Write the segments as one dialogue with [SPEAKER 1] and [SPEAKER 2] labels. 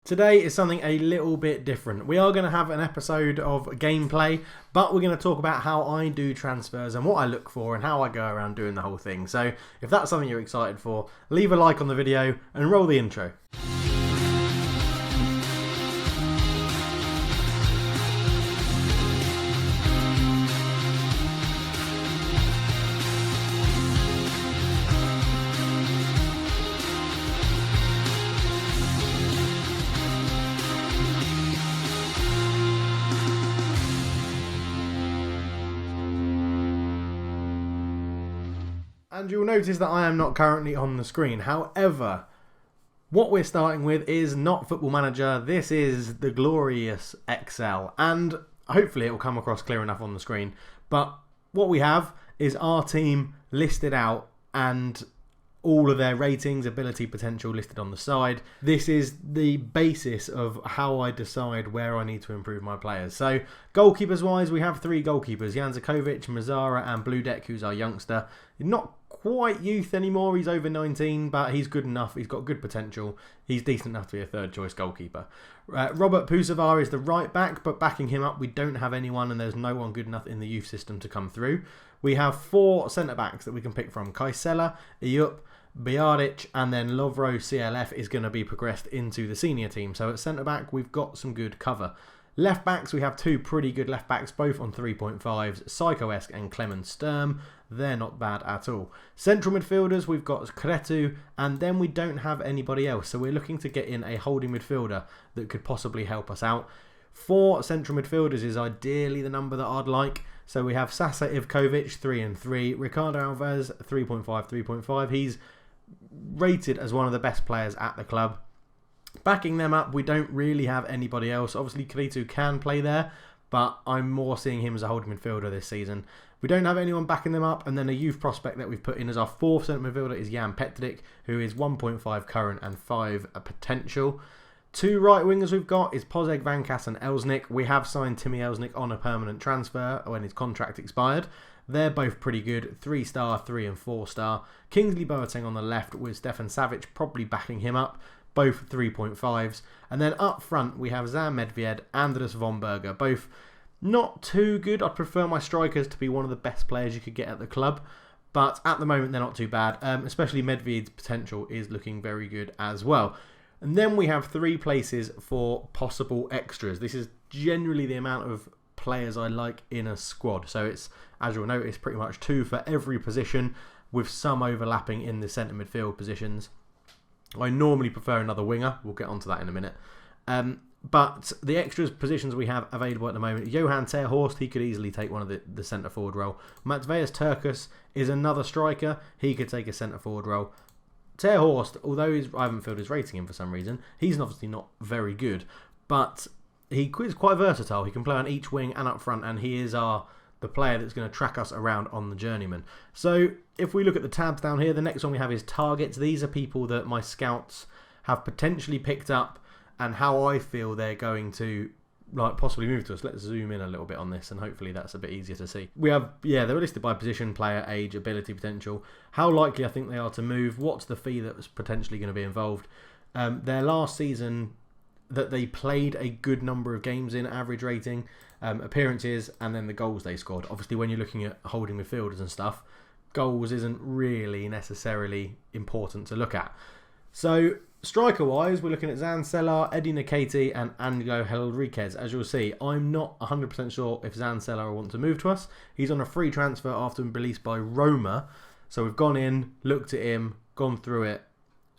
[SPEAKER 1] Today is something a little bit different. We are going to have an episode of gameplay, but we're going to talk about how I do transfers and what I look for and how I go around doing the whole thing. So if that's something you're excited for, leave a like on the video and roll the intro. And you'll notice that I am not currently on the screen. However, what we're starting with is not Football Manager. This is the glorious Excel. And hopefully it will come across clear enough on the screen. But what we have is our team listed out and all of their ratings, ability, potential listed on the side. This is the basis of how I decide where I need to improve my players. So goalkeepers wise, we have three goalkeepers, Jan Zakovic, Mazzara and Bludek, who's our youngster. Not quite youth anymore, he's over 19, but he's good enough, he's got good potential, he's decent enough to be a third choice goalkeeper. Robert Pusavar is the right back, but backing him up we don't have anyone and there's no one good enough in the youth system to come through. We have four centre backs that we can pick from, Kaisela, Iyup, Bjaric, and then Lovro CLF is going to be progressed into the senior team. So at centre back we've got some good cover. Left backs, we have two pretty good left backs, both on 3.5s, Psycho-esque and Clemens Sturm. They're not bad at all. Central midfielders, we've got Kretu, and then we don't have anybody else. So we're looking to get in a holding midfielder that could possibly help us out. Four central midfielders is ideally the number that I'd like. So we have Sasa Ivkovic, 3 and 3. Ricardo Alves, 3.5, 3.5. He's rated as one of the best players at the club. Backing them up, we don't really have anybody else. Obviously, Kretu can play there, but I'm more seeing him as a holding midfielder this season. We don't have anyone backing them up, and then a youth prospect that we've put in as our fourth centre midfielder is Jan Petric, who is 1.5 current and 5 potential. Two right wingers we've got is Pozeg, Vankas and Elsnik. We have signed Timmy Elsnik on a permanent transfer when his contract expired. They're both pretty good, 3-star, 3 and 4-star. Kingsley Boateng on the left with Stefan Savic probably backing him up, both 3.5s. And then up front we have Zan Medved, Andres Vonberger, both not too good. I'd prefer my strikers to be one of the best players you could get at the club, but at the moment they're not too bad, especially Medved's potential is looking very good as well. And then we have 3 places for possible extras. This is generally the amount of players I like in a squad. So it's, as you'll notice, pretty much 2 for every position with some overlapping in the centre midfield positions. I normally prefer another winger. We'll get onto that in a minute. But the extras positions we have available at the moment, Johan Terhorst, he could easily take one of the centre forward role. Matveus Turkus is another striker. He could take a centre forward role. Terhorst, although I haven't filled his rating in for some reason, he's obviously not very good, but he is quite versatile. He can play on each wing and up front, and he is the player that's going to track us around on the Journeyman. So if we look at the tabs down here, the next one we have is targets. These are people that my scouts have potentially picked up and how I feel they're going to possibly move to us. Let's zoom in a little bit on this and hopefully that's a bit easier to see. We have, they're listed by position, player, age, ability, potential, how likely I think they are to move, what's the fee that's potentially going to be involved. Their last season that they played a good number of games in, average rating, appearances, and then the goals they scored. Obviously when you're looking at holding midfielders and stuff, goals isn't really necessarily important to look at. So striker-wise, we're looking at Zan Selar, Eddie Nketiah and Angelo Henriquez. As you'll see, I'm not 100% sure if Zan Selar will want to move to us. He's on a free transfer after being released by Roma. So we've gone in, looked at him, gone through it,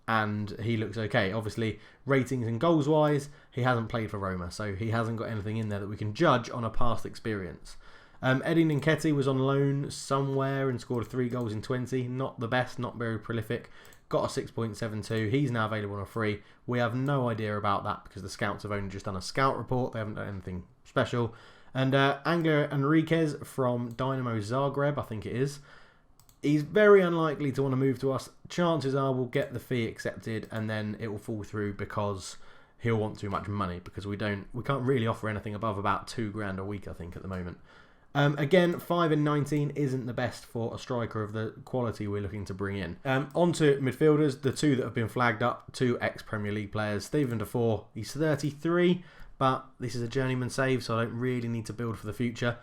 [SPEAKER 1] and he looks okay. Obviously, ratings and goals-wise, he hasn't played for Roma, so he hasn't got anything in there that we can judge on a past experience. Eddie Nketiah was on loan somewhere and scored 3 goals in 20. Not the best, not very prolific. Got a 6.72. He's now available on a free. We have no idea about that because the scouts have only just done a scout report. They haven't done anything special. And Angelo Henriquez from Dynamo Zagreb, I think it is. He's very unlikely to want to move to us. Chances are we'll get the fee accepted and then it will fall through because he'll want too much money because we can't really offer anything above about £2,000 a week, I think, at the moment. Again, 5 in 19 isn't the best for a striker of the quality we're looking to bring in. On to midfielders, the two that have been flagged up, two ex-Premier League players. Stephen Defoe, he's 33, but this is a journeyman save, so I don't really need to build for the future.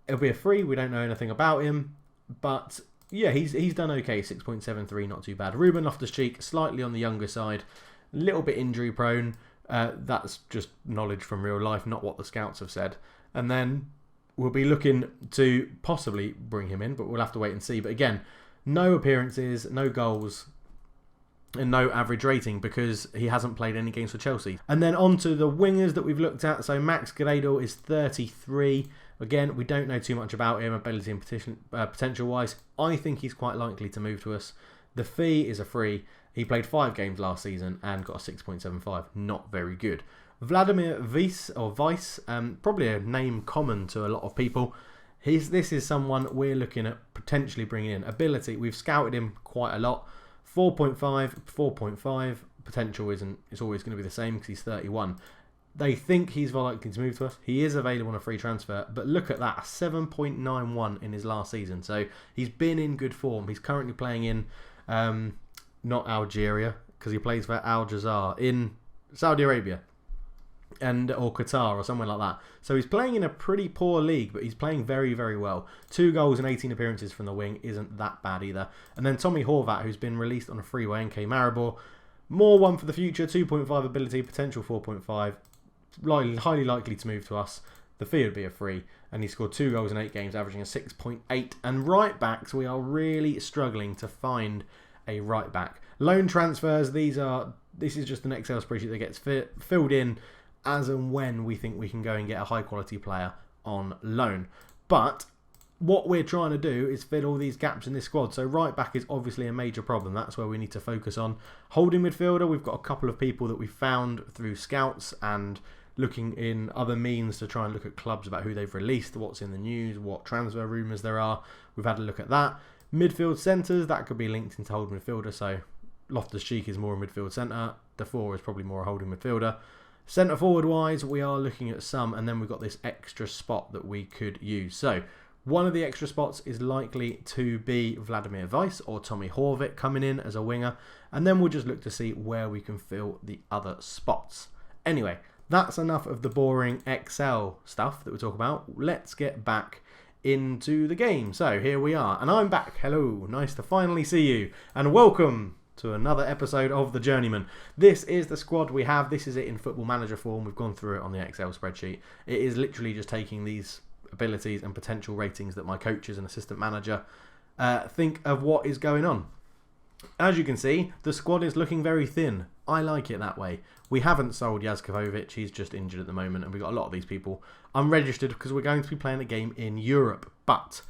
[SPEAKER 1] It'll be a free, we don't know anything about him, but yeah, he's done okay, 6.73, not too bad. Ruben Loftus-Cheek, slightly on the younger side, a little bit injury prone. That's just knowledge from real life, not what the scouts have said. And then we'll be looking to possibly bring him in, but we'll have to wait and see. But again, no appearances, no goals, and no average rating because he hasn't played any games for Chelsea. And then on to the wingers that we've looked at. So Max Gradel is 33. Again, we don't know too much about him, ability and potential-wise. I think he's quite likely to move to us. The fee is a free. He played 5 games last season and got a 6.75. Not very good. Vladimir Weiss, probably a name common to a lot of people. This is someone we're looking at potentially bringing in. Ability, we've scouted him quite a lot. 4.5, 4.5. Potential it's always going to be the same because he's 31. They think he's likely to move to us. He is available on a free transfer, but look at that, 7.91 in his last season. So he's been in good form. He's currently playing in, not Algeria, because he plays for Al Jazar in Saudi Arabia. Or Qatar or somewhere like that. So he's playing in a pretty poor league, but he's playing very, very well. 2 goals and 18 appearances from the wing isn't that bad either. And then Tommy Horvat, who's been released on a free by NK Maribor. More one for the future, 2.5 ability, potential 4.5. Highly likely to move to us. The fee would be a free. And he scored 2 goals in 8 games, averaging a 6.8. And right backs, we are really struggling to find a right back. Loan transfers, this is just an Excel spreadsheet that gets filled in as and when we think we can go and get a high quality player on loan. But what we're trying to do is fill all these gaps in this squad. So right back is obviously a major problem. That's where we need to focus on. Holding midfielder, we've got a couple of people that we found through scouts and looking in other means to try and look at clubs about who they've released, what's in the news, what transfer rumours there are. We've had a look at that. Midfield centres, that could be linked into holding midfielder. So Loftus-Cheek is more a midfield centre. Defoe is probably more a holding midfielder. Centre forward wise, we are looking at some, and then we've got this extra spot that we could use. So one of the extra spots is likely to be Vladimir Weiss or Tommy Horvat coming in as a winger, and then we'll just look to see where we can fill the other spots. Anyway, that's enough of the boring Excel stuff that we talk about. Let's get back into the game. So here we are, and I'm back. Hello, nice to finally see you, and welcome to another episode of The Journeyman. This is the squad we have. This is it in Football Manager form. We've gone through it on the Excel spreadsheet. It is literally just taking these abilities and potential ratings that my coaches and assistant manager think of what is going on. As you can see, the squad is looking very thin. I like it that way. We haven't sold Jazkovic. He's just injured at the moment, and we've got a lot of these people unregistered because we're going to be playing a game in Europe. But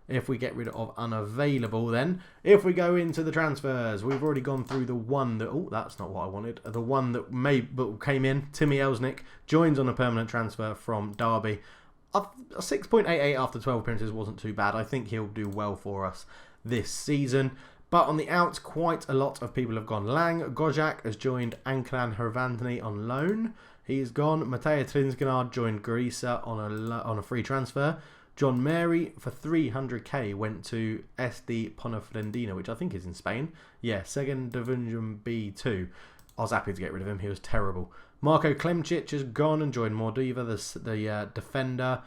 [SPEAKER 1] if we get rid of unavailable, then if we go into the transfers, we've already gone through the one that, oh, that's not what I wanted. The one that came in, Timmy Elsnick, joins on a permanent transfer from Derby. A 6.88 after 12 appearances wasn't too bad. I think he'll do well for us this season. But on the outs, quite a lot of people have gone. Lang Gojak has joined Anklan Hervantany on loan. He's gone. Matej Trinsgaard joined Garissa on a free transfer. John Mary for 300k went to SD Ponferradina, which I think is in Spain. Yeah, Second Division B2. I was happy to get rid of him. He was terrible. Marko Klemčić has gone and joined Mordiva, the defender.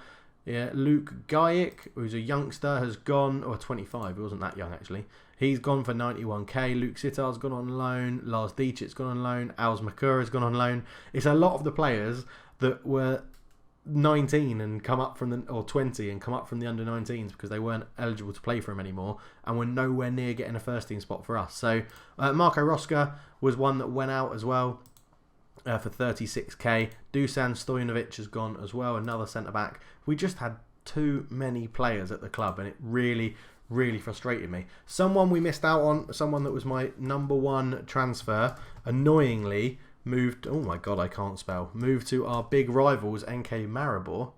[SPEAKER 1] Yeah, Luke Gajic, who's a youngster, has gone, or 25, he wasn't that young actually. He's gone for 91k. Luke Sitar's gone on loan. Lars Dietrich's gone on loan. Als Makura's gone on loan. It's a lot of the players that were 19 and come up from or 20 and come up from the under 19s because they weren't eligible to play for him anymore and were nowhere near getting a first team spot for us. So Marko Rosca was one that went out as well for 36k. Dusan Stojanovic has gone as well, another centre back. We just had too many players at the club and it really frustrated me. Someone we missed out on, someone that was my number one transfer, annoyingly moved, oh my god, I can't spell, moved to our big rivals, NK Maribor.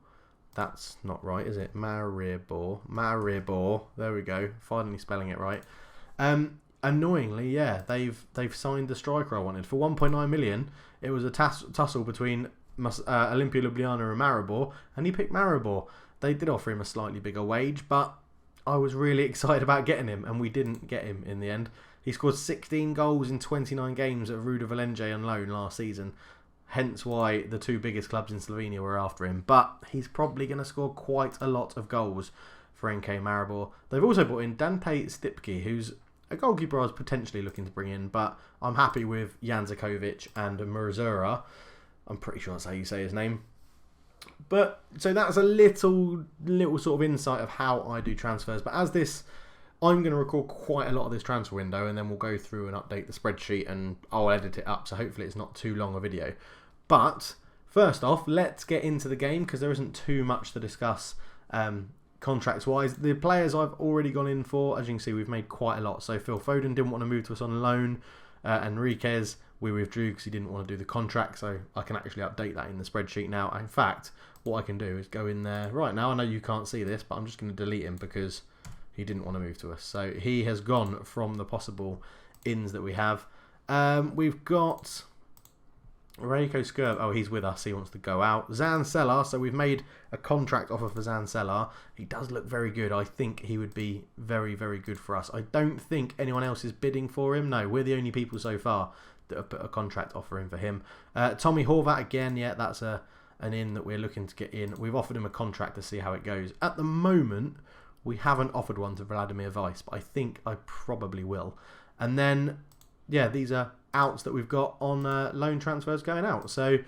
[SPEAKER 1] That's not right, is it? Maribor. There we go. Finally spelling it right. Annoyingly, yeah, they've signed the striker I wanted. For 1.9 million, it was a tussle between Olimpia Ljubljana and Maribor, and he picked Maribor. They did offer him a slightly bigger wage, but I was really excited about getting him, and we didn't get him in the end. He scored 16 goals in 29 games at Ruda Valenje on loan last season, hence why the two biggest clubs in Slovenia were after him. But he's probably going to score quite a lot of goals for NK Maribor. They've also brought in Dante Stipke, who's a goalkeeper I was potentially looking to bring in, but I'm happy with Jan Zakovic and Murzura. I'm pretty sure that's how you say his name. But so that's a little sort of insight of how I do transfers. But as this, I'm going to record quite a lot of this transfer window, and then we'll go through and update the spreadsheet, and I'll edit it up, so hopefully it's not too long a video. But first off, let's get into the game, because there isn't too much to discuss contracts wise. The players I've already gone in for, as you can see, we've made quite a lot. So Phil Foden didn't want to move to us on loan. Enriquez, we withdrew because he didn't want to do the contract, so I can actually update that in the spreadsheet now. In fact, what I can do is go in there right now. I know you can't see this, but I'm just going to delete him because he didn't want to move to us. So he has gone from the possible ins that we have. We've got Reiko Skurb. Oh, he's with us. He wants to go out. Zan Selar. So we've made a contract offer for Zan Selar. He does look very good. I think he would be very, very good for us. I don't think anyone else is bidding for him. No, we're the only people so far that have put a contract offer in for him. Tommy Horvat again. Yeah, that's an in that we're looking to get in. We've offered him a contract to see how it goes. At the moment, we haven't offered one to Vladimir Weiss, but I think I probably will. And then, yeah, these are outs that we've got on loan transfers going out. So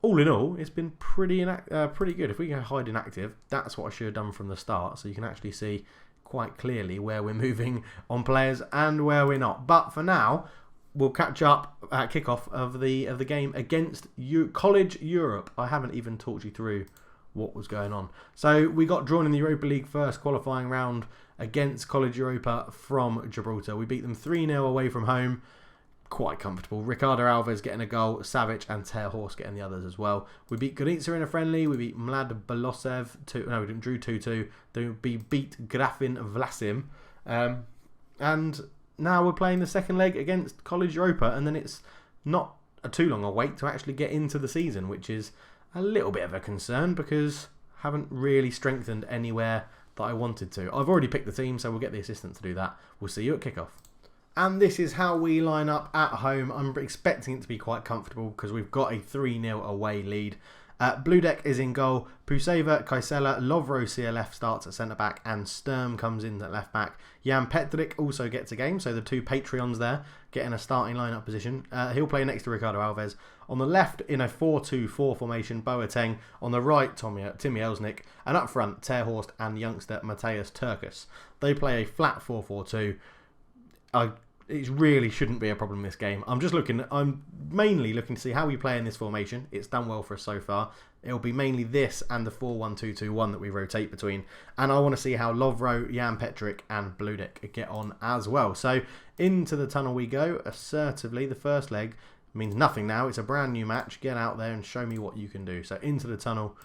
[SPEAKER 1] all in all, it's been pretty good. If we go hide inactive, that's what I should have done from the start, so you can actually see quite clearly where we're moving on players and where we're not. But for now, we'll catch up at kickoff of the game against College Europe. I haven't even talked you through what was going on. So we got drawn in the Europa League first qualifying round against College Europa from Gibraltar. We beat them 3-0 away from home. Quite comfortable. Ricardo Alves getting a goal, Savic and Ter Horst getting the others as well. We beat Gorica in a friendly. We beat Mlad Bolosev. We didn't, drew 2-2. Then we beat Grafin Vlasim. And now we're playing the second leg against College Europa, and then it's not too long a wait to actually get into the season, which is a little bit of a concern because I haven't really strengthened anywhere that I wanted to. I've already picked the team, so we'll get the assistant to do that. We'll see you at kickoff. And this is how we line up at home. I'm expecting it to be quite comfortable because we've got a 3-0 away lead. Bludeck is in goal. Puseva, Kaisela, Lovro CLF starts at centre-back, and Sturm comes in at left-back. Jan Petric also gets a game, so the two Patreons there getting a starting line-up position. He'll play next to Ricardo Alves. On the left, in a 4-2-4 formation, Boateng. On the right, Timmy Elsnik. And up front, Ter Horst and youngster Mateus Turkus. They play a flat 4-4-2. It really shouldn't be a problem this game. I'm mainly looking to see how we play in this formation. It's done well for us so far. It'll be mainly this and the 4-1-2-2-1 that we rotate between. And I want to see how Lovro, Jan Petric and Bludeck get on as well. So into the tunnel we go, assertively. The first leg means nothing now. It's a brand new match. Get out there and show me what you can do. So into the tunnel.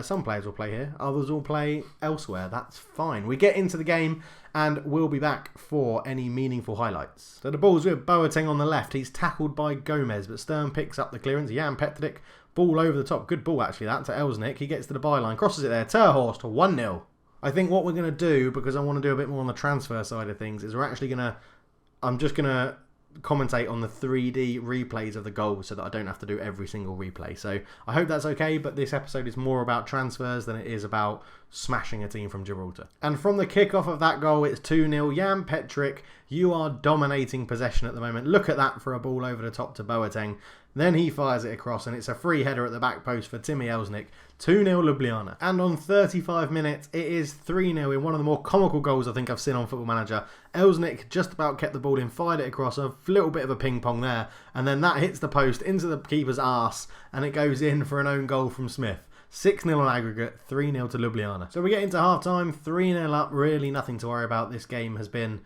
[SPEAKER 1] Some players will play here, others will play elsewhere. That's fine. We get into the game and we'll be back for any meaningful highlights. So the ball's with Boateng on the left. He's tackled by Gomez, but Sturm picks up the clearance. Jan Petric, ball over the top. Good ball actually that to Elsnik. He gets to the byline, crosses it there. Ter Horst 1-0. I think what we're going to do, because I want to do a bit more on the transfer side of things, is I'm just going to commentate on the 3D replays of the goals so that I don't have to do every single replay. So I hope that's okay, but this episode is more about transfers than it is about smashing a team from Gibraltar. And from the kickoff of that goal, it's 2-0. Jan Petric, you are dominating possession at the moment. Look at that for a ball over the top to Boateng. Then he fires it across and it's a free header at the back post for Timmy Elsnik. 2-0 Ljubljana. And on 35 minutes, it is 3-0 in one of the more comical goals I think I've seen on Football Manager. Elsnik just about kept the ball in, fired it across, a little bit of a ping pong there. And then that hits the post into the keeper's arse and it goes in for an own goal from Smith. 6-0 on aggregate, 3-0 to Ljubljana. So we get into half-time, 3-0 up, really nothing to worry about. This game has been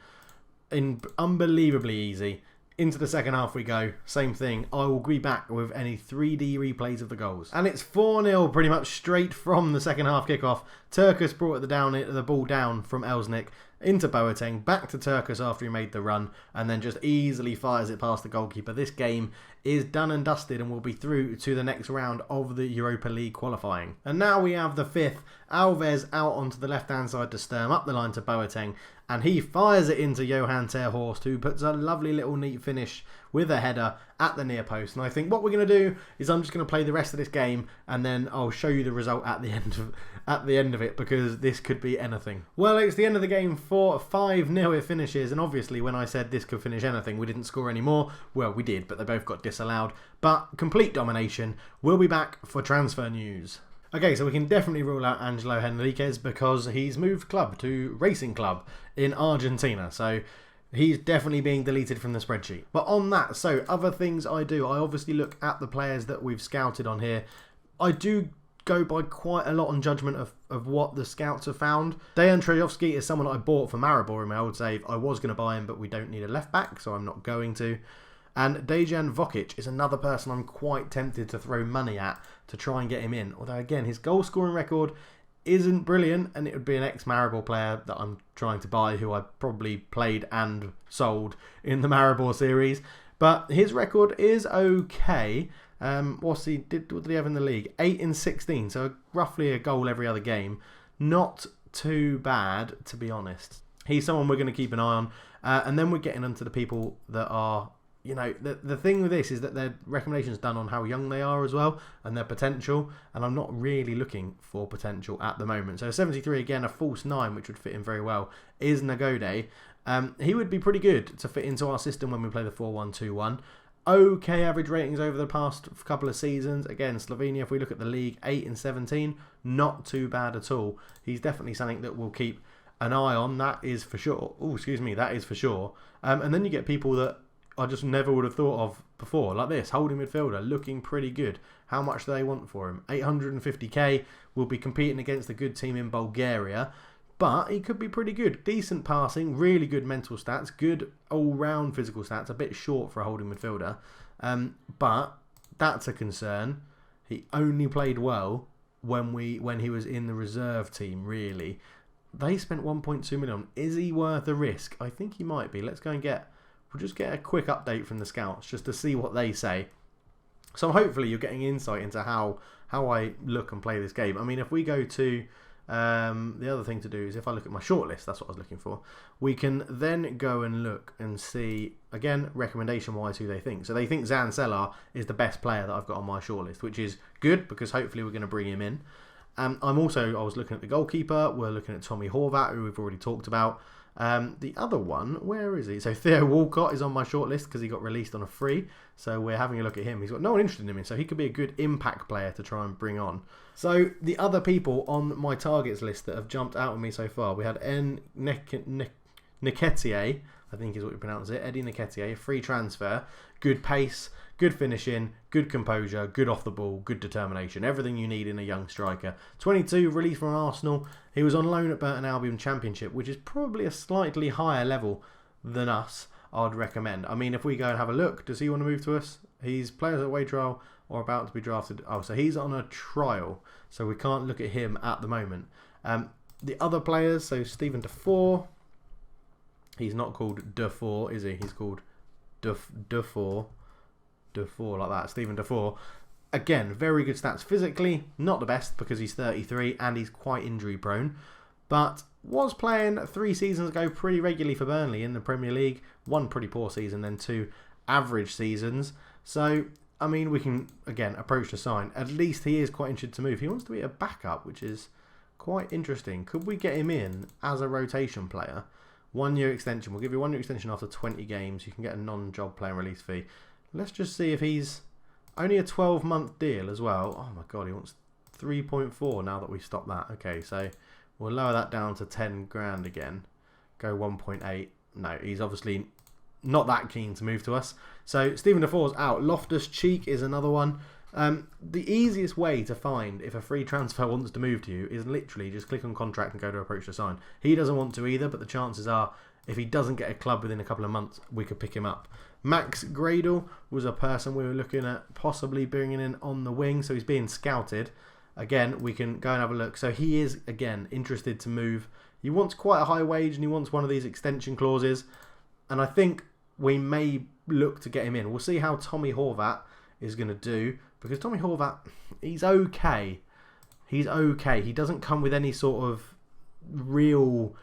[SPEAKER 1] unbelievably easy. Into the second half we go, same thing. I will be back with any 3D replays of the goals. And it's 4-0 pretty much straight from the second half kickoff. Turkus brought the ball down from Elsnik. into Boateng, back to Turkus after he made the run, and then just easily fires it past the goalkeeper. This game is done and dusted and will be through to the next round of the Europa League qualifying. And now we have the fifth. Alves out onto the left-hand side to Sturm, up the line to Boateng, and he fires it into Johan ter Horst, who puts a lovely little neat finish with a header at the near post. And I think what we're going to do is I'm just going to play the rest of this game, and then I'll show you the result at the end of it, because this could be anything. Well, it's the end of the game for 5-0 it finishes, and obviously when I said this could finish anything, we didn't score any more. Well, we did, but they both got disallowed. But complete domination. We'll be back for transfer news. Okay, so we can definitely rule out Angelo Henriquez because he's moved club to Racing Club in Argentina. So he's definitely being deleted from the spreadsheet. But on that, so other things I do, I obviously look at the players that we've scouted on here. I do go by quite a lot on judgment of what the scouts have found. Dejan Trejovski is someone I bought for Maribor in my old save. I was going to buy him, but we don't need a left back, so I'm not going to. And Dejan Vokic is another person I'm quite tempted to throw money at to try and get him in. Although, again, his goal scoring record isn't brilliant, and it would be an ex-Maribor player that I'm trying to buy, who I probably played and sold in the Maribor series. But his record is okay. What did he have in the league? 8 in 16, so roughly a goal every other game. Not too bad, to be honest. He's someone we're going to keep an eye on. And then we're getting onto the people that are... You know, the thing with this is that their recommendations done on how young they are as well, and their potential, and I'm not really looking for potential at the moment. So 73, again, a false 9, which would fit in very well, is Nagode. He would be pretty good to fit into our system when we play the 4-1-2-1. Okay average ratings over the past couple of seasons. Again, Slovenia, if we look at the league, 8 in 17, not too bad at all. He's definitely something that we'll keep an eye on, that is for sure. Oh, excuse me, that is for sure. And then you get people that I just never would have thought of before, like this, holding midfielder, looking pretty good. How much do they want for him? 850k, will be competing against a good team in Bulgaria, but he could be pretty good. Decent passing, really good mental stats, good all-round physical stats, a bit short for a holding midfielder, but that's a concern. He only played well when he was in the reserve team, really. They spent 1.2 million. Is he worth the risk? I think he might be. Let's go and we'll just get a quick update from the scouts just to see what they say. So hopefully you're getting insight into how I look and play this game. I mean, if we go to... the other thing to do is if I look at my shortlist, that's what I was looking for. We can then go and look and see, again, recommendation-wise, who they think. So they think Zan Selar is the best player that I've got on my shortlist, which is good because hopefully we're going to bring him in. I was looking at the goalkeeper. We're looking at Tommy Horvat, who we've already talked about. The other one, where is he? So Theo Walcott is on my shortlist because he got released on a free. So we're having a look at him. He's got no one interested in him, so he could be a good impact player to try and bring on. So the other people on my targets list that have jumped out at me so far, we had Nketiah, I think is what you pronounce it. Eddie Nketiah, free transfer, good pace, good finishing, good composure, good off the ball, good determination. Everything you need in a young striker. 22, released from Arsenal. He was on loan at Burton Albion Championship, which is probably a slightly higher level than us, I'd recommend. I mean, if we go and have a look, does he want to move to us? He's players at away trial or about to be drafted. Oh, so he's on a trial, so we can't look at him at the moment. The other players, so Stephen Defour. He's not called Defour, is he? He's called Defour. Defour, like that. Stephen Defour. Again, very good stats physically. Not the best because he's 33 and he's quite injury prone. But was playing 3 seasons ago pretty regularly for Burnley in the Premier League. 1 pretty poor season, then 2 average seasons. So, I mean, we can, again, approach the sign. At least he is quite interested to move. He wants to be a backup, which is quite interesting. Could we get him in as a rotation player? 1 year extension. We'll give you a 1 year extension after 20 games. You can get a non-job player release fee. Let's just see if he's only a 12-month deal as well. Oh my god, he wants 3.4 now that we stopped that. Okay, so we'll lower that down to 10 grand again. Go 1.8. No, he's obviously not that keen to move to us. So Stephen Defour's out. Loftus-Cheek is another one. The easiest way to find if a free transfer wants to move to you is literally just click on contract and go to approach to sign. He doesn't want to either, but the chances are if he doesn't get a club within a couple of months, we could pick him up. Max Gradel was a person we were looking at possibly bringing in on the wing, so he's being scouted. Again, we can go and have a look. So he is, again, interested to move. He wants quite a high wage and he wants one of these extension clauses. And I think we may look to get him in. We'll see how Tommy Horvat is going to do. Because Tommy Horvat, he's okay. He's okay. He doesn't come with any sort of real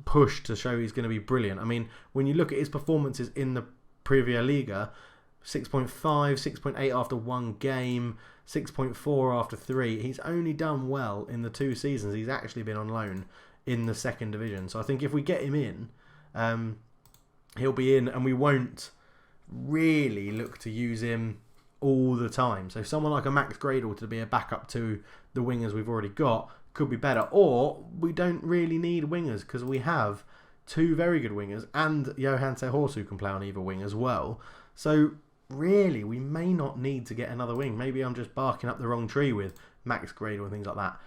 [SPEAKER 1] push to show he's going to be brilliant. I mean, when you look at his performances in the Premier Liga, 6.5, 6.8 after one game, 6.4 after three. He's only done well in the 2 seasons he's actually been on loan in the second division. So I think if we get him in, he'll be in, and we won't really look to use him all the time. So someone like a Max Gradel to be a backup to the wingers we've already got could be better. Or we don't really need wingers because we have 2 very good wingers and Johan Sehorst who can play on either wing as well. So really, we may not need to get another wing. Maybe I'm just barking up the wrong tree with Max Gradel and things like that.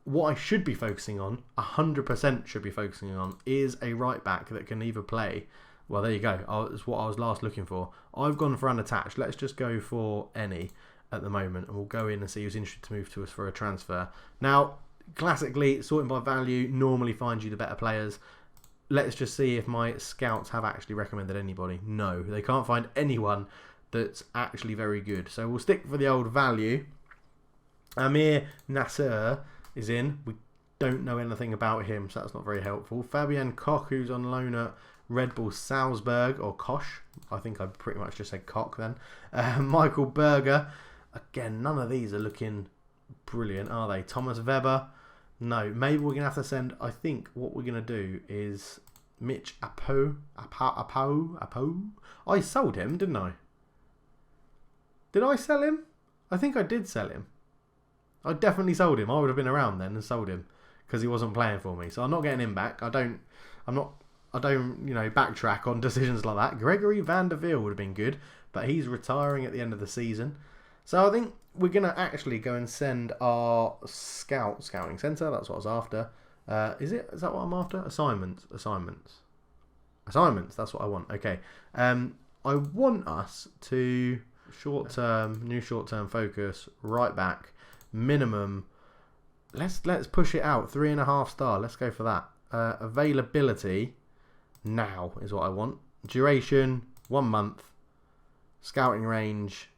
[SPEAKER 1] What I should be focusing on, 100% should be focusing on, is a right back that can either play. Well, there you go. That's what I was last looking for. I've gone for unattached. Let's just go for any at the moment, and we'll go in and see who's interested to move to us for a transfer. Now, classically, sorting by value normally finds you the better players. Let's just see if my scouts have actually recommended anybody. No, they can't find anyone that's actually very good. So we'll stick for the old value. Amir Nasser is in. We don't know anything about him, so that's not very helpful. Fabian Koch, who's on loan at Red Bull Salzburg, or Koch. I think I pretty much just said Koch then. Michael Berger. Again, none of these are looking brilliant, are they? Thomas Weber. No, maybe we're going to have to send... I think what we're going to do is Mitch Apo. I sold him, didn't I? Did I sell him? I think I did sell him. I definitely sold him. I would have been around then and sold him because he wasn't playing for me. So I'm not getting him back. I don't backtrack on decisions like that. Gregory van der Veer would have been good, but he's retiring at the end of the season. So I think we're going to actually go and send our scouting centre. That's what I was after. Is that what I'm after? Assignments. That's what I want. Okay. I want us to new short-term focus, right back, minimum. Let's push it out, 3.5 star. Let's go for that. Availability now is what I want. Duration 1 month. Scouting range.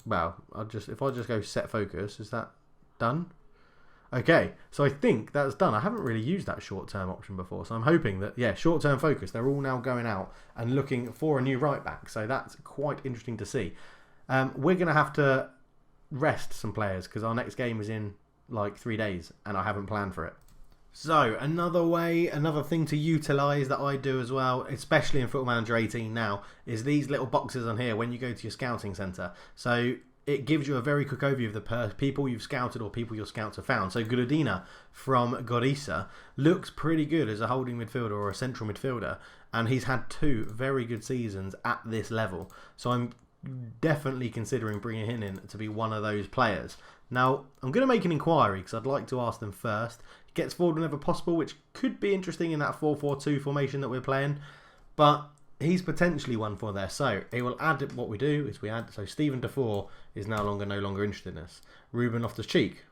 [SPEAKER 1] Well, if I just go set focus, is that done? Okay, so I think that's done. I haven't really used that short-term option before, so I'm hoping that, yeah, short-term focus, they're all now going out and looking for a new right-back, so that's quite interesting to see. We're going to have to rest some players because our next game is in like 3 days, and I haven't planned for it. So, another thing to utilise that I do as well, especially in Football Manager 18 now, is these little boxes on here when you go to your scouting centre. So, it gives you a very quick overview of the people you've scouted or people your scouts have found. So, Grudina from Gorica looks pretty good as a holding midfielder or a central midfielder, and he's had 2 very good seasons at this level. So, I'm definitely considering bringing him in to be one of those players. Now, I'm going to make an inquiry because I'd like to ask them first. Gets forward whenever possible, which could be interesting in that 4-4-2 formation that we're playing, but he's potentially one for there. So it will add what we do is we add. So Stephen Defour is no longer interested in us. Ruben Loftus-Cheek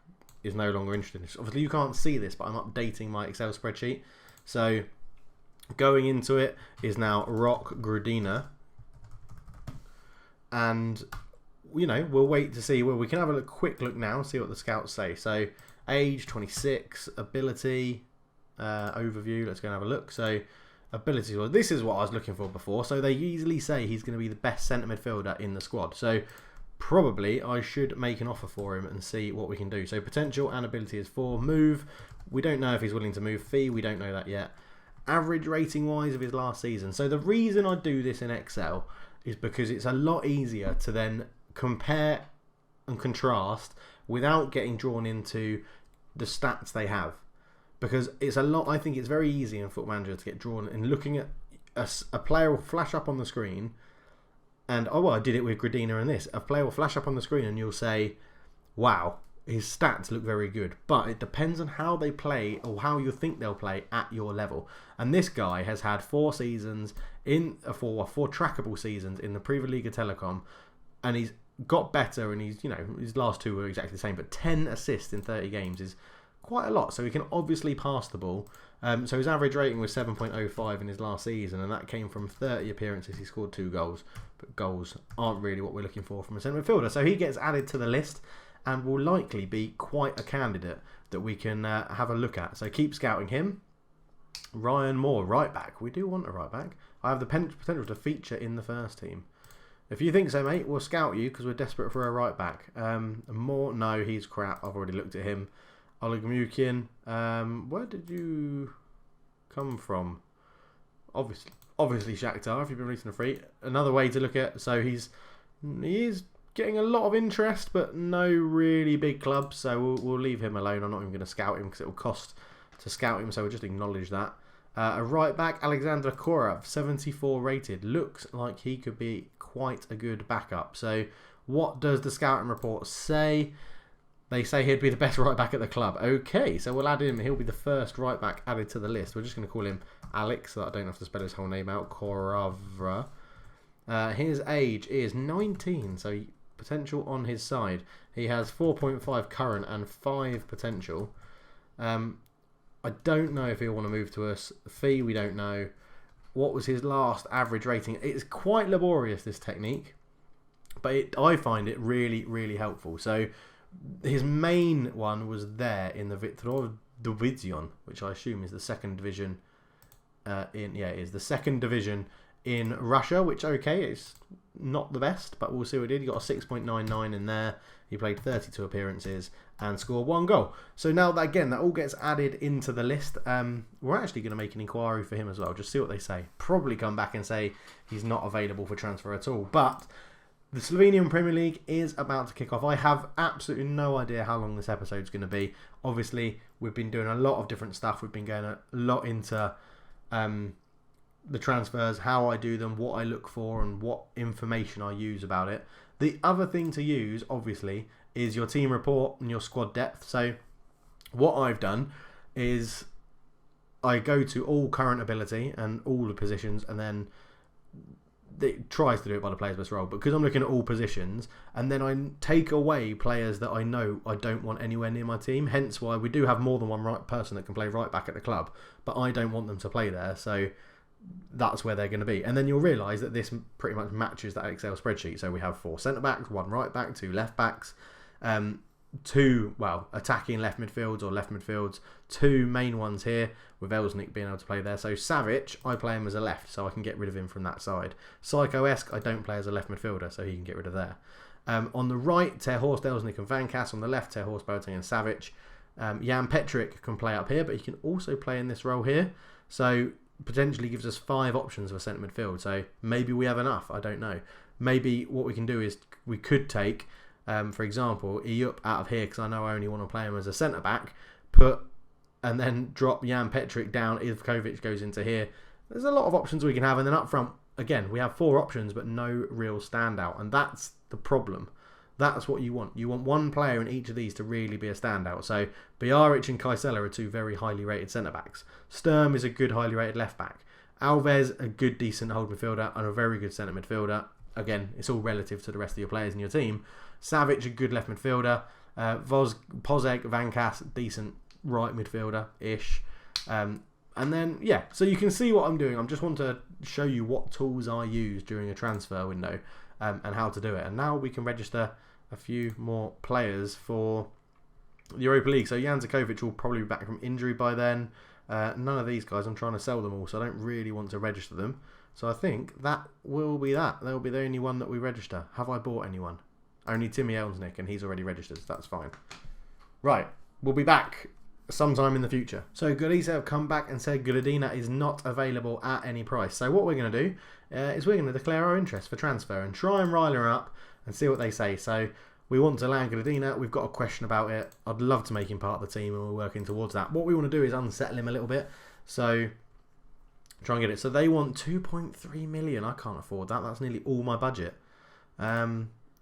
[SPEAKER 1] is no longer interested in us. Obviously, you can't see this, but I'm updating my Excel spreadsheet. So going into it is now Rock Grudina, and we'll wait to see. Well, we can have a quick look now, see what the scouts say. So age 26, ability, overview. Let's go and have a look. So ability, well, this is what I was looking for before. So they easily say he's going to be the best centre midfielder in the squad. So probably I should make an offer for him and see what we can do. So potential and ability is 4. Move, we don't know if he's willing to move. Fee, we don't know that yet. Average rating wise of his last season. So the reason I do this in Excel is because it's a lot easier to then compare and contrast without getting drawn into the stats they have, because it's a lot. I think it's very easy in Football Manager to get drawn in looking at a player will flash up on the screen, and I did it with Grudina and this. A player will flash up on the screen and you'll say, wow, his stats look very good, but it depends on how they play or how you think they'll play at your level. And this guy has had 4 seasons in four trackable seasons in the Premier Liga Telecom, and he's got better, and his last 2 were exactly the same, but 10 assists in 30 games is quite a lot, so he can obviously pass the ball. So his average rating was 7.05 in his last season, and that came from 30 appearances. He scored 2 goals, but goals aren't really what we're looking for from a centre midfielder. So he gets added to the list and will likely be quite a candidate that we can have a look at. So keep scouting him. Ryan Moore, right back. We do want a right back. I have the potential to feature in the first team. If you think so, mate, we'll scout you because we're desperate for a right back. Moore, no, he's crap. I've already looked at him. Oleg Mukin, where did you come from? Obviously Shakhtar, if you've been releasing a free. Another way to look at, so he is getting a lot of interest, but no really big clubs, so we'll leave him alone. I'm not even going to scout him because it will cost to scout him, so we'll just acknowledge that. A right back, Alexander Korov, 74 rated. Looks like he could be quite a good backup. So what does the scouting report say? They say he'd be the best right back at the club. Okay, so we'll add him. He'll be the first right back added to the list. We're just going to call him Alex, so that I don't have to spell his whole name out. Korovra. His age is 19, so potential on his side. He has 4.5 current and 5 potential. I don't know if he'll want to move to us. Fee, we don't know. What was his last average rating? It's quite laborious, this technique, but I find it really, really helpful. So his main one was there in the Vitrov Division, which I assume is the second division. It is the second division in Russia, which, okay, it's not the best, but we'll see what he did. He got a 6.99 in there. He played 32 appearances and scored 1 goal. So now, that all gets added into the list. We're actually going to make an inquiry for him as well, just see what they say. Probably come back and say he's not available for transfer at all. But the Slovenian Premier League is about to kick off. I have absolutely no idea how long this episode is going to be. Obviously, we've been doing a lot of different stuff. We've been going a lot into the transfers, how I do them, what I look for, and what information I use about it. The other thing to use, obviously, is your team report and your squad depth. So what I've done is I go to all current ability and all the positions, and then it tries to do it by the player's best role, but because I'm looking at all positions, and then I take away players that I know I don't want anywhere near my team, hence why we do have more than one right person that can play right back at the club, but I don't want them to play there, so that's where they're going to be. And then you'll realise that this pretty much matches that Excel spreadsheet. So we have 4 centre-backs, 1 right-back, 2 left-backs, 2, attacking left midfields or left midfields, 2 main ones here, with Elsnik being able to play there. So Savic, I play him as a left, so I can get rid of him from that side. Psycho-esque, I don't play as a left midfielder, so he can get rid of there. On the right, Terhorst, Elsnik and Van Kass. On the left, Terhorst, Boateng and Savic. Jan Petric can play up here, but he can also play in this role here. So potentially gives us 5 options for centre midfield. So maybe we have enough. I don't know. Maybe what we can do is we could take, for example, Eyup out of here because I know I only want to play him as a centre back. And then drop Jan Petric down. Ivkovic goes into here. There's a lot of options we can have. And then up front, again, we have 4 options, but no real standout. And that's the problem. That's what you want. You want one player in each of these to really be a standout. So Bjaric and Kaisela are 2 very highly rated centre-backs. Sturm is a good highly rated left-back. Alves, a good decent hold midfielder and a very good centre midfielder. Again, it's all relative to the rest of your players in your team. Savic, a good left midfielder. Pozek, Van Kass, decent right midfielder-ish. And then, so you can see what I'm doing. I just want to show you what tools I use during a transfer window and how to do it. And now we can register a few more players for the Europa League. So Jan Zakovic will probably be back from injury by then. None of these guys, I'm trying to sell them all, so I don't really want to register them. So I think that will be that. They'll be the only one that we register. Have I bought anyone? Only Timmy Elsnik, and he's already registered, so that's fine. Right, we'll be back sometime in the future. So Galicia have come back and said Gladina is not available at any price. So what we're going to do is we're going to declare our interest for transfer and try and rile her up and see what they say. So we want to land Gladina. We've got a question about it. I'd love to make him part of the team, and we're working towards that. What we want to do is unsettle him a little bit. So try and get it. So they want 2.3 million. I can't afford that. That's nearly all my budget.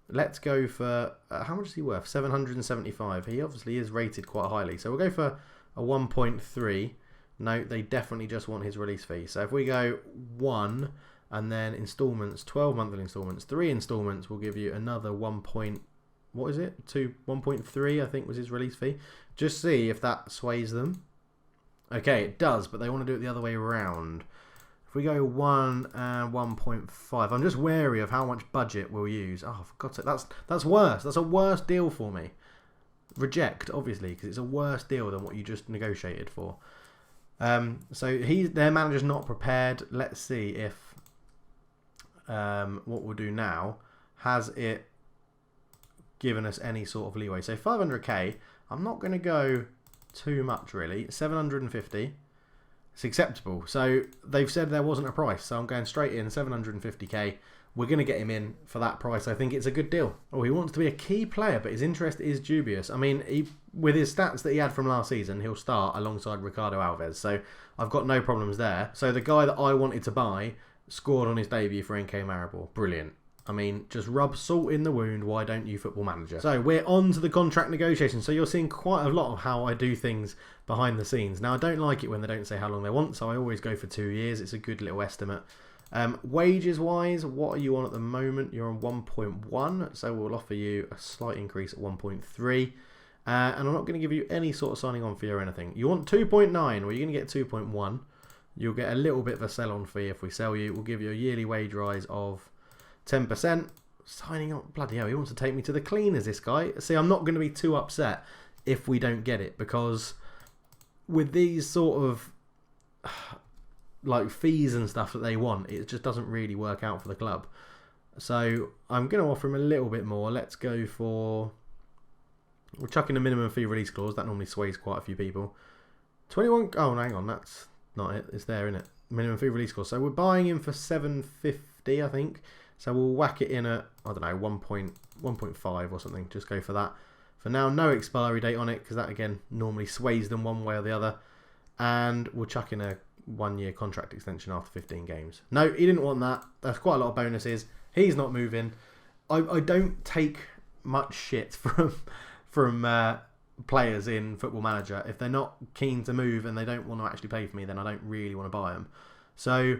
[SPEAKER 1] Let's go for how much is he worth? 775. He obviously is rated quite highly. So we'll go for a 1.3. No, they definitely just want his release fee. So if we go 1 and then installments, 12 monthly installments, 3 installments will give you another 1.1 what is it? 1.3, I think was his release fee. Just see if that sways them. Okay, it does, but they want to do it the other way around. If we go 1 and 1.5, I'm just wary of how much budget we'll use. Oh, for God's sake, that's worse. That's a worse deal for me. Reject, obviously, because it's a worse deal than what you just negotiated for. So their manager's not prepared. Let's see if what we'll do now has it given us any sort of leeway. So 500k, I'm not going to go too much really. 750, it's acceptable. So they've said there wasn't a price, so I'm going straight in 750k. We're going to get him in for that price. I think it's a good deal. Oh, he wants to be a key player, but his interest is dubious. I mean, with his stats that he had from last season, he'll start alongside Ricardo Alves. So I've got no problems there. So the guy that I wanted to buy scored on his debut for NK Maribor. Brilliant. I mean, just rub salt in the wound. Why don't you, Football Manager? So we're on to the contract negotiations. So you're seeing quite a lot of how I do things behind the scenes. Now, I don't like it when they don't say how long they want, so I always go for 2 years. It's a good little estimate. Wages wise, what are you on at the moment? You're on 1.1, so we'll offer you a slight increase at 1.3. And I'm not going to give you any sort of signing on fee or anything. You want 2.9, well, you're going to get 2.1. You'll get a little bit of a sell on fee if we sell you. We'll give you a yearly wage rise of 10%. Signing on, bloody hell, he wants to take me to the cleaners, this guy. See, I'm not going to be too upset if we don't get it, because with these sort of like fees and stuff that they want, it just doesn't really work out for the club. So I'm going to offer him a little bit more. Let's go for, we're chucking a minimum fee release clause. That normally sways quite a few people. 21, oh, hang on, that's not it. It's there, isn't it? Minimum fee release clause. So we're buying him for 750, I think. So we'll whack it in at, I don't know, 1.5 or something. Just go for that. For now, no expiry date on it, because that, again, normally sways them one way or the other. And we'll chuck in a 1-year contract extension after 15 games. No, he didn't want that. There's quite a lot of bonuses. He's not moving. I don't take much shit from players in Football Manager. If they're not keen to move and they don't want to actually play for me, then I don't really want to buy them. So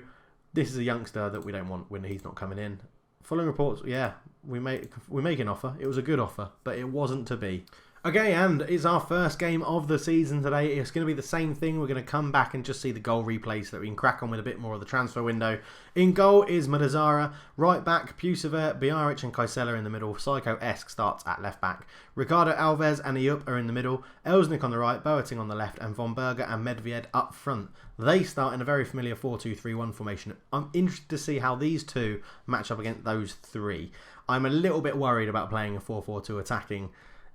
[SPEAKER 1] this is a youngster that we don't want when he's not coming in. Following reports, yeah, we make an offer. It was a good offer, but it wasn't to be. Okay, and it's our first game of the season today. It's going to be the same thing. We're going to come back and just see the goal replays so that we can crack on with a bit more of the transfer window. In goal is Madazara. Right back, Pusever, Biaric and Kaisela in the middle. Psycho-esque starts at left back. Ricardo Alves and Iup are in the middle. Elsnik on the right, Boateng on the left, and Von Berger and Medved up front. They start in a very familiar 4-2-3-1 formation. I'm interested to see how these two match up against those three. I'm a little bit worried about playing a 4-4-2 attacking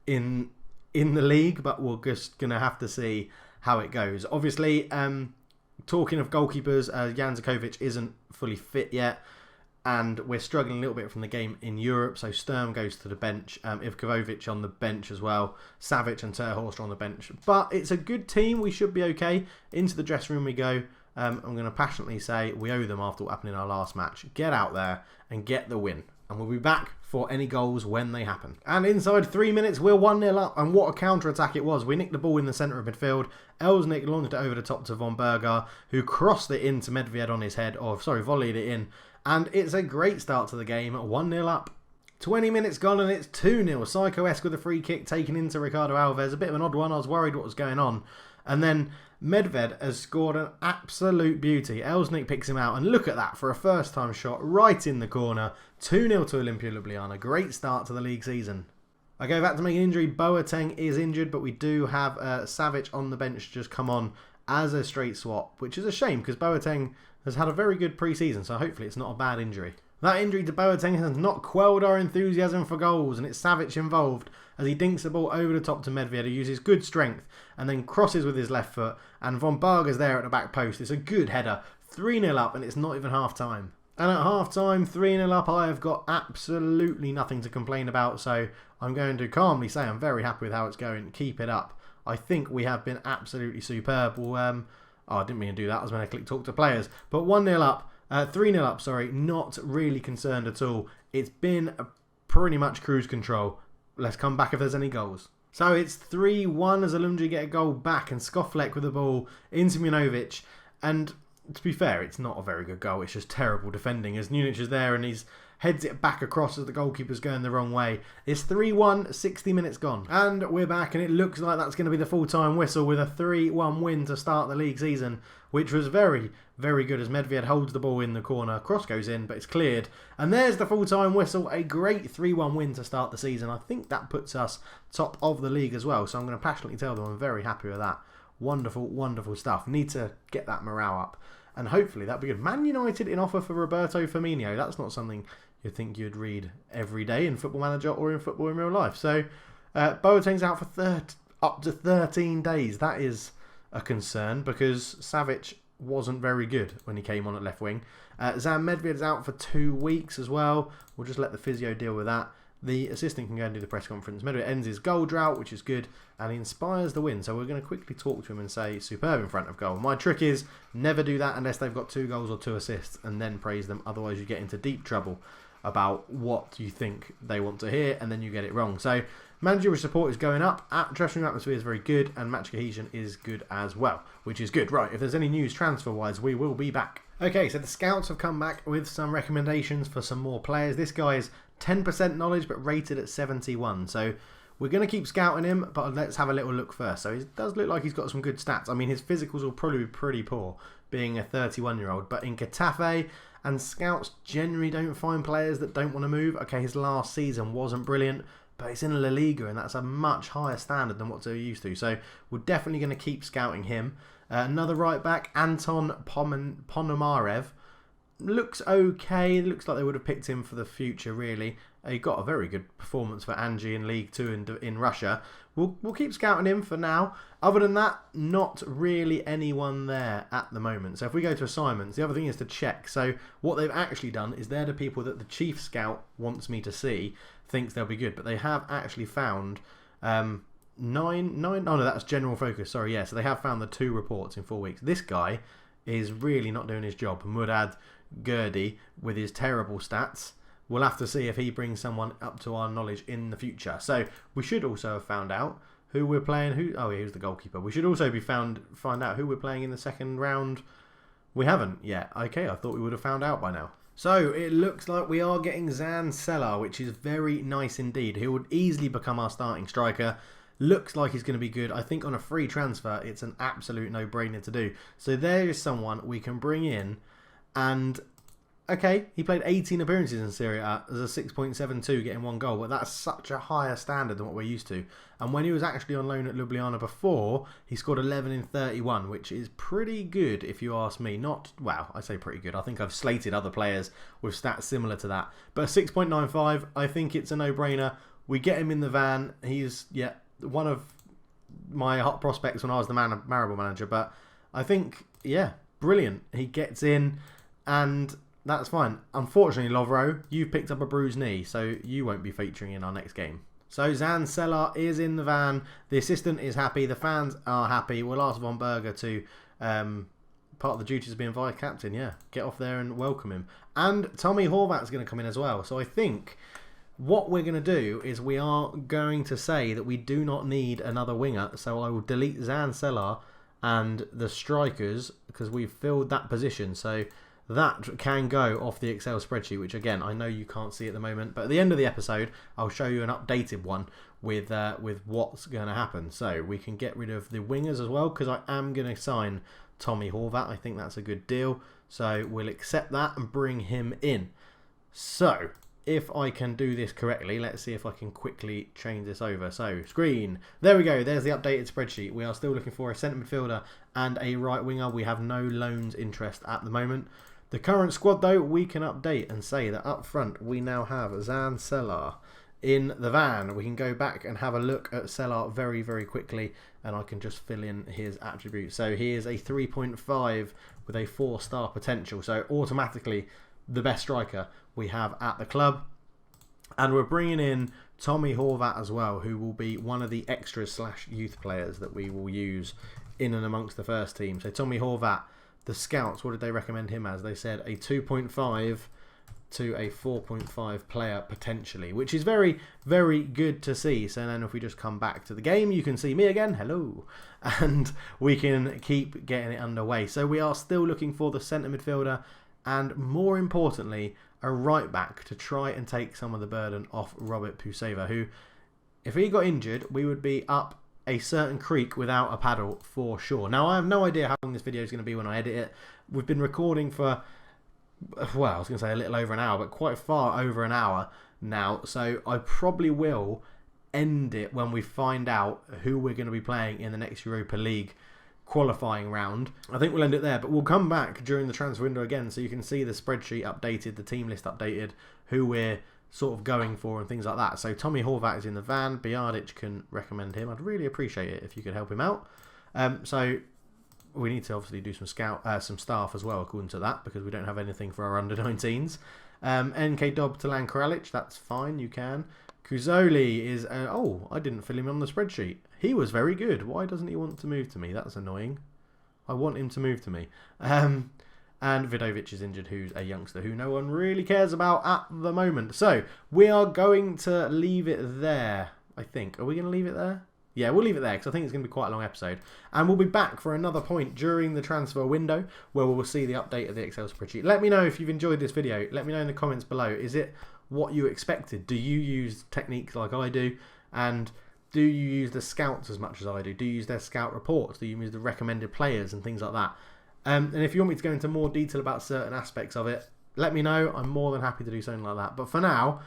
[SPEAKER 1] in the league, but we're just going to have to see how it goes. Obviously, talking of goalkeepers, Jan Zakovic isn't fully fit yet, and we're struggling a little bit from the game in Europe, so Sturm goes to the bench, Ivkovic on the bench as well, Savic and Terhorst on the bench. But it's a good team, we should be okay. Into the dressing room we go. I'm going to passionately say we owe them after what happened in our last match. Get out there and get the win. And we'll be back for any goals when they happen. And inside 3 minutes, we're 1-0 up. And what a counter-attack it was. We nicked the ball in the centre of midfield. Elsnik launched it over the top to Von Berger, who crossed it into Medved on his head. Volleyed it in. And it's a great start to the game. 1-0 up. 20 minutes gone and it's 2-0. Psycho-esque with a free kick taken into Ricardo Alves. A bit of an odd one. I was worried what was going on. And then Medved has scored an absolute beauty. Elsnik picks him out, and look at that for a first-time shot right in the corner. 2-0 to Olimpia Ljubljana. Great start to the league season. I go back to make an injury. Boateng is injured, but we do have Savic on the bench just come on as a straight swap, which is a shame because Boateng has had a very good pre-season, so hopefully it's not a bad injury. That injury to Boateng has not quelled our enthusiasm for goals, and it's Savic involved as he dinks the ball over the top to Medved, who uses good strength and then crosses with his left foot, and Von Berger's there at the back post. It's a good header. 3-0 up, and it's not even half-time. And at half-time, 3-0 up, I have got absolutely nothing to complain about, so I'm going to calmly say I'm very happy with how it's going. Keep it up. I think we have been absolutely superb. Well, I didn't mean to do that. I was going to click talk to players. But 1-0 up. 3-0 up, sorry. Not really concerned at all. It's been pretty much cruise control. Let's come back if there's any goals. So it's 3-1 as Alumji get a goal back, and Skoflek with the ball into Munovic. And to be fair, it's not a very good goal. It's just terrible defending as Nunic is there and he's heads it back across as the goalkeeper's going the wrong way. It's 3-1, 60 minutes gone. And we're back, and it looks like that's going to be the full-time whistle with a 3-1 win to start the league season, which was very, very good as Medved holds the ball in the corner. Cross goes in, but it's cleared. And there's the full-time whistle, a great 3-1 win to start the season. I think that puts us top of the league as well, so I'm going to passionately tell them I'm very happy with that. Wonderful, wonderful stuff. Need to get that morale up. And hopefully that'll be good. Man United in offer for Roberto Firmino. That's not something you'd think you'd read every day in Football Manager or in football in real life. So Boateng's out for up to 13 days. That is a concern because Savic wasn't very good when he came on at left wing. Zan Medved's out for 2 weeks as well. We'll just let the physio deal with that. The assistant can go and do the press conference. Medved ends his goal drought, which is good, and he inspires the win. So we're going to quickly talk to him and say, superb in front of goal. My trick is never do that unless they've got 2 goals or 2 assists, and then praise them. Otherwise, you get into deep trouble about what you think they want to hear, and then you get it wrong. So managerial support is going up. Dressing room atmosphere is very good, and match cohesion is good as well, which is good. Right, if there's any news transfer-wise, we will be back. Okay, so the scouts have come back with some recommendations for some more players. This guy's 10% knowledge, but rated at 71. So we're going to keep scouting him, but let's have a little look first. So it does look like he's got some good stats. I mean, his physicals will probably be pretty poor, being a 31-year-old. But in Getafe, and scouts generally don't find players that don't want to move. Okay, his last season wasn't brilliant, but it's in La Liga, and that's a much higher standard than what they're used to. So we're definitely going to keep scouting him. Another right back, Anton Ponomarev. Looks okay. Looks like they would have picked him for the future, really. He got a very good performance for Angie in League 2 in Russia. We'll keep scouting him for now. Other than that, not really anyone there at the moment. So if we go to assignments, the other thing is to check. So what they've actually done is they're the people that the chief scout wants me to see, thinks they'll be good. But they have actually found no, that's general focus. Sorry, yeah. So they have found the 2 reports in 4 weeks. This guy is really not doing his job. Murad Gurdi, with his terrible stats. We'll have to see if he brings someone up to our knowledge in the future. So we should also have found out who we're playing. Oh, here's the goalkeeper. We should also be find out who we're playing in the second round. We haven't yet. Okay, I thought we would have found out by now. So it looks like we are getting Zan Selar, which is very nice indeed. He would easily become our starting striker. Looks like he's going to be good. I think on a free transfer, it's an absolute no-brainer to do. So there is someone we can bring in. And, okay, he played 18 appearances in Serie A as a 6.72, getting 1 goal. But that's such a higher standard than what we're used to. And when he was actually on loan at Ljubljana before, he scored 11 in 31, which is pretty good if you ask me. Not, well, I say pretty good. I think I've slated other players with stats similar to that. But 6.95, I think it's a no-brainer. We get him in the van. He's, yeah, one of my hot prospects when I was the Maribor manager. But I think, yeah, brilliant. He gets in. And that's fine. Unfortunately, Lovro, you've picked up a bruised knee, so you won't be featuring in our next game. So Zan Selar is in the van. The assistant is happy. The fans are happy. We'll ask Von Berger to part of the duties of being vice captain. Yeah, get off there and welcome him. And Tommy Horvat's going to come in as well. So I think what we're going to do is we are going to say that we do not need another winger. So I will delete Zan Selar and the strikers because we've filled that position. So that can go off the Excel spreadsheet, which again, I know you can't see at the moment, but at the end of the episode, I'll show you an updated one with what's going to happen. So we can get rid of the wingers as well, because I am going to sign Tommy Horvat. I think that's a good deal. So we'll accept that and bring him in. So if I can do this correctly, let's see if I can quickly change this over. So screen, there we go. There's the updated spreadsheet. We are still looking for a centre midfielder and a right winger. We have no loans interest at the moment. The current squad, though, we can update and say that up front we now have Zan Selar in the van. We can go back and have a look at Selar very, very quickly, and I can just fill in his attributes. So he is a 3.5 with a 4-star potential. So automatically the best striker we have at the club. And we're bringing in Tommy Horvat as well, who will be one of the extras / youth players that we will use in and amongst the first team. So Tommy Horvat, the scouts, what did they recommend him as? They said a 2.5 to a 4.5 player potentially, which is very, very good to see. So then if we just come back to the game, you can see me again. Hello. And we can keep getting it underway. So we are still looking for the centre midfielder. And more importantly, a right back to try and take some of the burden off Robert Puseva, who, if he got injured, we would be up a certain creek without a paddle for sure. Now, I have no idea how long this video is going to be when I edit it. We've been recording for, well, I was going to say a little over an hour, but quite far over an hour now. So I probably will end it when we find out who we're going to be playing in the next Europa League qualifying round. I think we'll end it there, but we'll come back during the transfer window again so you can see the spreadsheet updated, the team list updated, who we're sort of going for and things like that. So Tommy Horvat is in the van. Bjadic can recommend him. I'd really appreciate it if you could help him out. So we need to obviously do some staff as well according to that, because we don't have anything for our under-19s. NK Dobb to Lan Kralic, that's fine, you can. Kuzoli is, oh, I didn't fill him on the spreadsheet. He was very good. Why doesn't he want to move to me? That's annoying. I want him to move to me. And Vidovic is injured, who's a youngster who no one really cares about at the moment. So, we are going to leave it there, I think. Are we going to leave it there? Yeah, we'll leave it there because I think it's going to be quite a long episode. And we'll be back for another point during the transfer window where we'll see the update of the Excel spreadsheet. Let me know if you've enjoyed this video. Let me know in the comments below. Is it what you expected? Do you use techniques like I do? And do you use the scouts as much as I do? Do you use their scout reports? Do you use the recommended players and things like that? And if you want me to go into more detail about certain aspects of it, let me know. I'm more than happy to do something like that. But for now,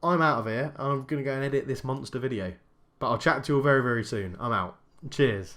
[SPEAKER 1] I'm out of here. I'm going to go and edit this monster video. But I'll chat to you all very, very soon. I'm out. Cheers.